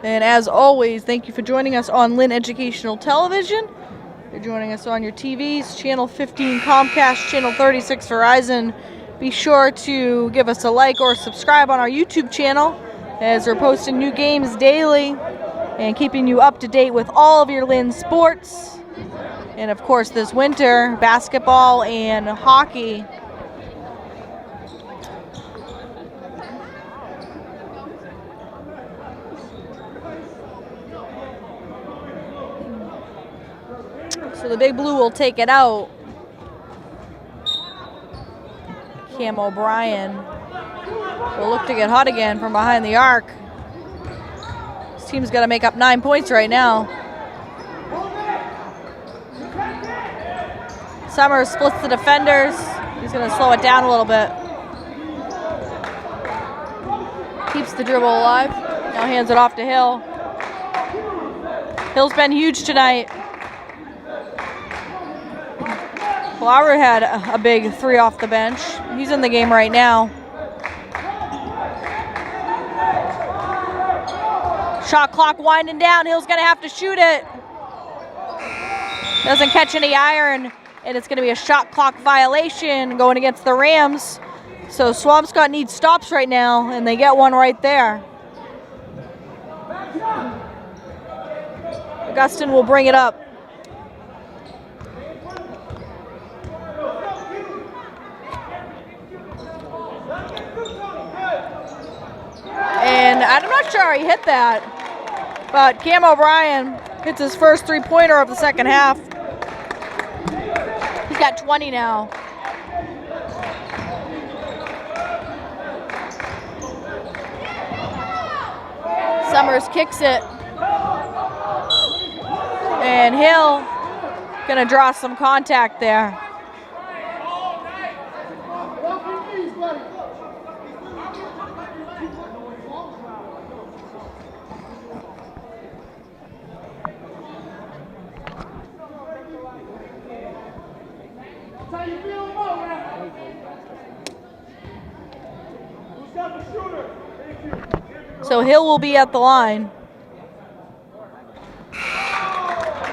Speaker 1: And as always, thank you for joining us on Lynn Educational Television. You're joining us on your TVs, Channel 15 Comcast, Channel 36 Verizon. Be sure to give us a like or subscribe on our YouTube channel as we're posting new games daily and keeping you up to date with all of your Lynn sports. And of course, this winter, basketball and hockey. So the Big Blue will take it out. Cam O'Brien will look to get hot again from behind the arc. This team's got to make up 9 points right now. Summers splits the defenders. He's going to slow it down a little bit. Keeps the dribble alive. Now hands it off to Hill. Hill's been huge tonight. Flower had a big 3 off the bench. He's in the game right now. Shot clock winding down. Hill's going to have to shoot it. Doesn't catch any iron, and it's going to be a shot clock violation going against the Rams. So Swampscott needs stops right now, and they get one right there. Augustine will bring it up. And I'm not sure he hit that, but Cam O'Brien hits his first three-pointer of the second half. He's got 20 now. Summers kicks it. And Hill gonna draw some contact there. So Hill will be at the line.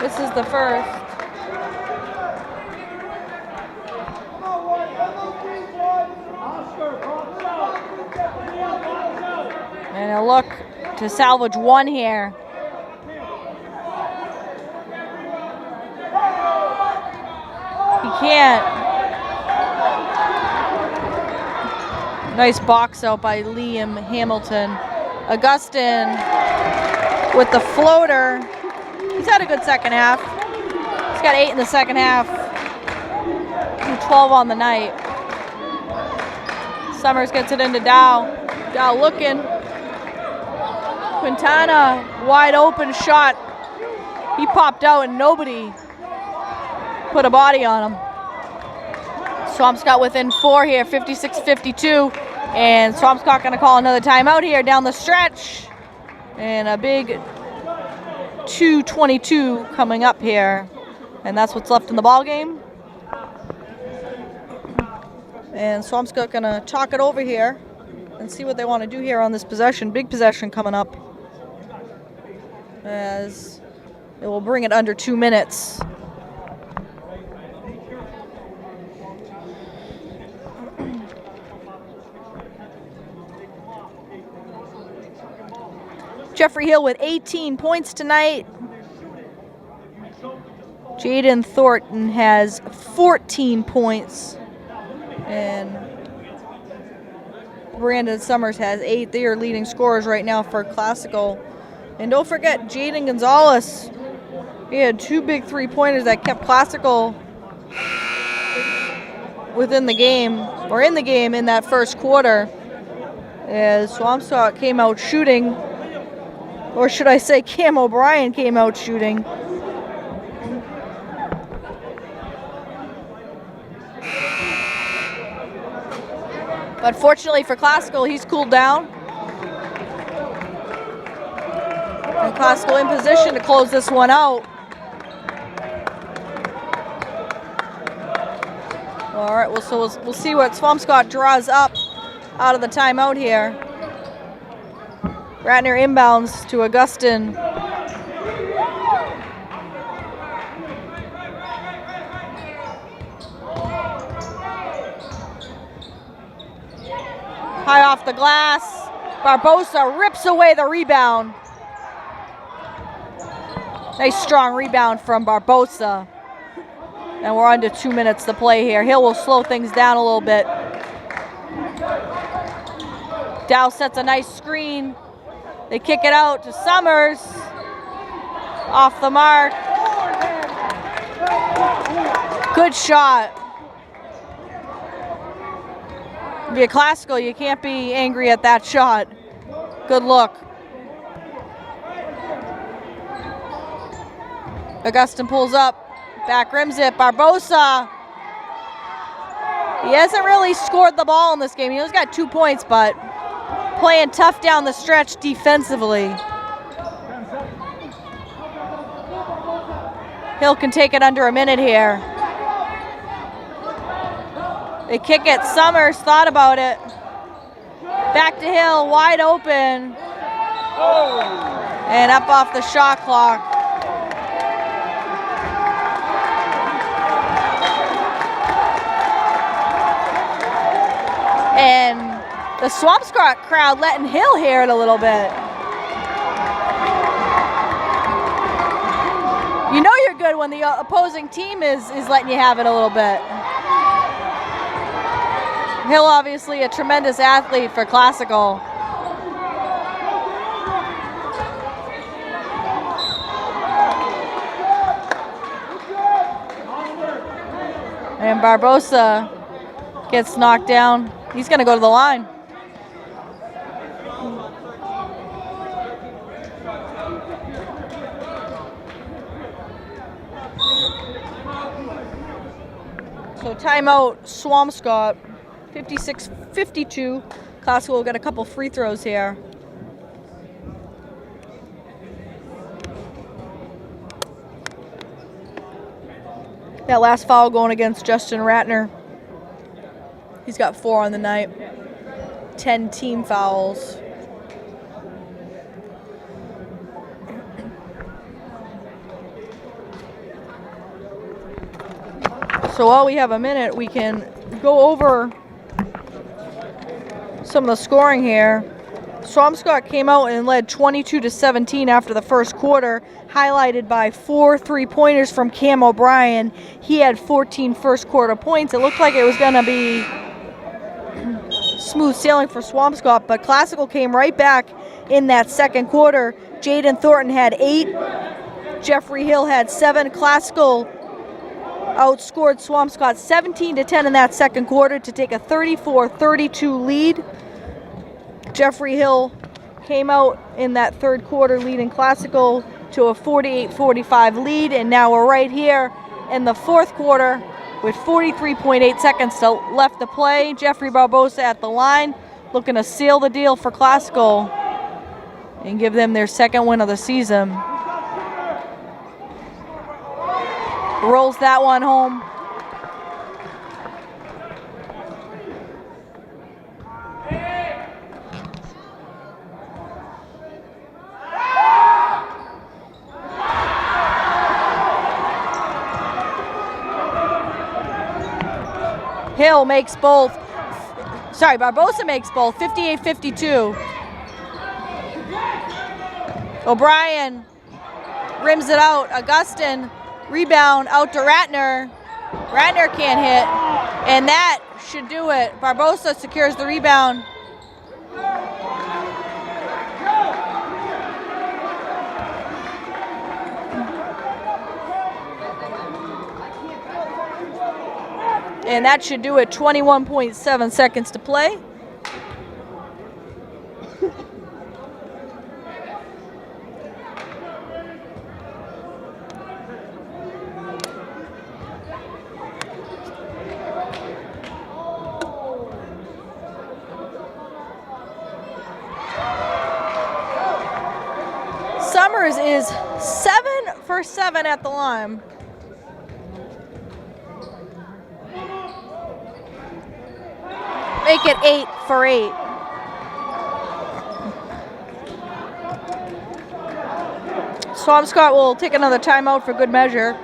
Speaker 1: This is the first. And a look to salvage one here. He can't. Nice box out by Liam Hamilton. Augustine with the floater. He's had a good second half. He's got 8 in the second half. 12 on the night. Summers gets it into Dow. Dow looking. Quintana, wide open shot. He popped out and nobody put a body on him. Swampscott within 4 here, 56-52. And Swampscott gonna call another timeout here down the stretch. And a big 2:22 coming up here. And that's what's left in the ball game. And Swampscott gonna talk it over here and see what they want to do here on this possession. Big possession coming up, as it will bring it under 2 minutes. Jeffrey Hill with 18 points tonight. Jaden Thornton has 14 points. And Brandon Summers has 8. They are leading scorers right now for Classical. And don't forget, Jaden Gonzalez. He had 2 big three-pointers that kept Classical within the game, or in the game in that first quarter. As Swampscott came out shooting, or should I say Cam O'Brien came out shooting. But fortunately for Classical, he's cooled down. And Classical in position to close this one out. All right, well, so we'll see what Swampscott draws up out of the timeout here. Ratner inbounds to Augustine. High off the glass. Barbosa rips away the rebound. Nice strong rebound from Barbosa. And we're under 2 minutes to play here. Hill will slow things down a little bit. Dow sets a nice screen. They kick it out to Summers. Off the mark. Good shot. Be a Classical, you can't be angry at that shot. Good look. Augustine pulls up, back rims it. Barbosa. He hasn't really scored the ball in this game. He only got 2 points, but playing tough down the stretch defensively. Hill can take it under a minute here. They kick it. Summers thought about it. Back to Hill, wide open. And up off the shot clock. And the Swampscott crowd letting Hill hear it a little bit. You know you're good when the opposing team is letting you have it a little bit. Hill obviously a tremendous athlete for Classical. And Barbosa gets knocked down. He's going to go to the line. So timeout, Swampscott, 56-52. Classical will get a couple free throws here. That last foul going against Justin Ratner. He's got 4 on the night. 10 team fouls. So while we have a minute, we can go over some of the scoring here. Swampscott came out and led 22-17 after the first quarter, highlighted by 4 3-pointers from Cam O'Brien. He had 14 first quarter points. It looked like it was going to be smooth sailing for Swampscott, but Classical came right back in that second quarter. Jaden Thornton had 8. Jeffrey Hill had 7. Classical outscored Swampscott 17-10 in that second quarter to take a 34-32 lead. Jeffrey Hill came out in that third quarter leading Classical to a 48-45 lead, and now we're right here in the fourth quarter with 43.8 seconds left to play. Jeffrey Barbosa at the line looking to seal the deal for Classical and give them their second win of the season. Rolls that one home. Hill makes both. Barbosa makes both. 58-52. O'Brien rims it out. Augustin, rebound out to Ratner. Ratner can't hit. And that should do it. Barbosa secures the rebound. And that should do it. 21.7 seconds to play. Summers is 7 for 7 at the line. Make it 8 for 8. Swampscott will take another timeout for good measure.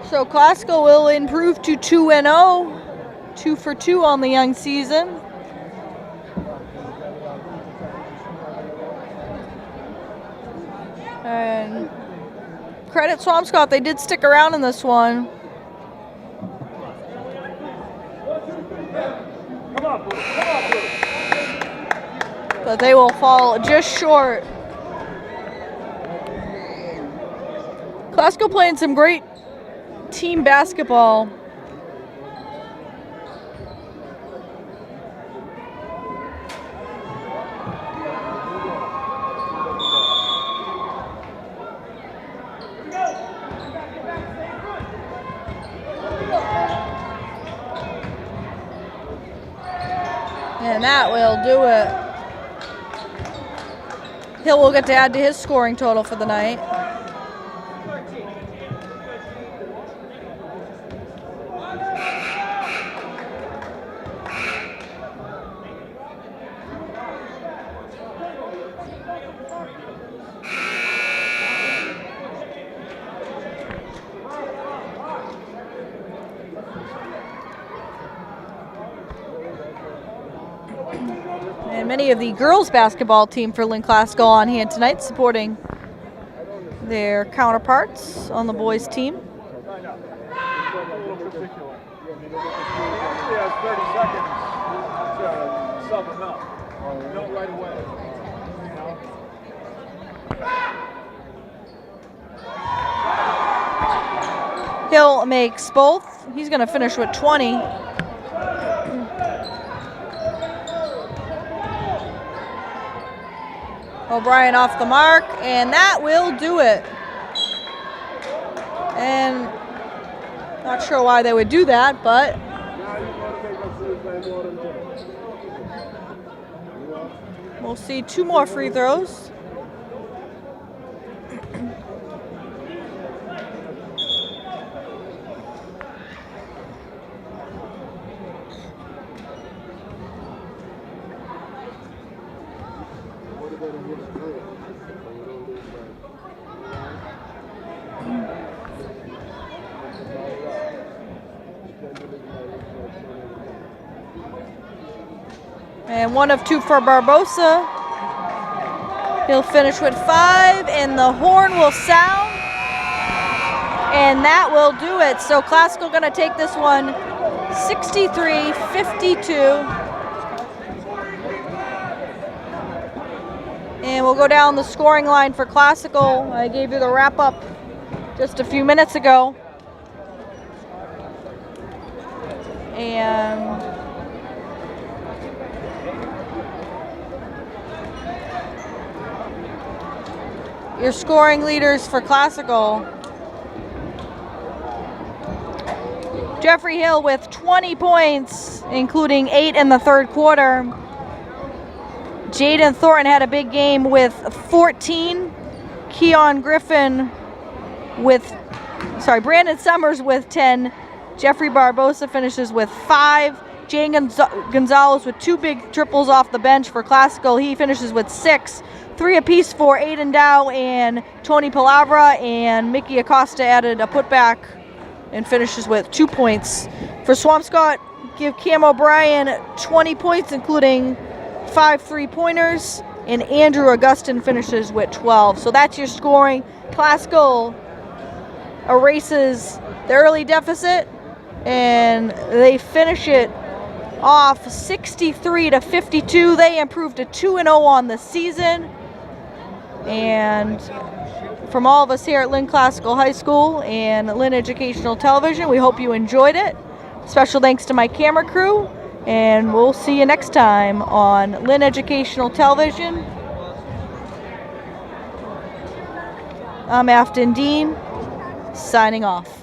Speaker 1: So Classical will improve to 2-0, 2 for 2 on the young season. And credit Swampscott, they did stick around in this one. But they will fall just short. Classical playing some great team basketball. And that will do it. Hill will get to add to his scoring total for the night. And many of the girls basketball team for Lynn Classical on hand tonight, supporting their counterparts on the boys team.
Speaker 2: He has 30 seconds to sub him up. Not right away.
Speaker 1: Hill makes both. He's going to finish with 20. O'Brien off the mark, and that will do it. And not sure why they would do that, but we'll see 2 more free throws. And 1 of 2 for Barbosa. He'll finish with 5, and the horn will sound. And that will do it. So Classical going to take this one 63-52. And we'll go down the scoring line for Classical. I gave you the wrap up just a few minutes ago. And your scoring leaders for Classical: Jeffrey Hill with 20 points, including 8 in the third quarter. Jaden Thornton had a big game with 14. Brandon Summers with 10. Jeffrey Barbosa finishes with 5. Jane Gonzalez with 2 big triples off the bench for Classical. He finishes with 6. 3 apiece for Aiden Dow and Tony Palavra, and Mickey Acosta added a putback and finishes with 2 points. For Swampscott, give Cam O'Brien 20 points, including 5 3-pointers, and Andrew Augustin finishes with 12. So that's your scoring. Classical erases the early deficit, and they finish it off 63-52. They improved to 2-0 on the season. And from all of us here at Lynn Classical High School and Lynn Educational Television, we hope you enjoyed it. Special thanks to my camera crew, and we'll see you next time on Lynn Educational Television. I'm Afton Dean, signing off.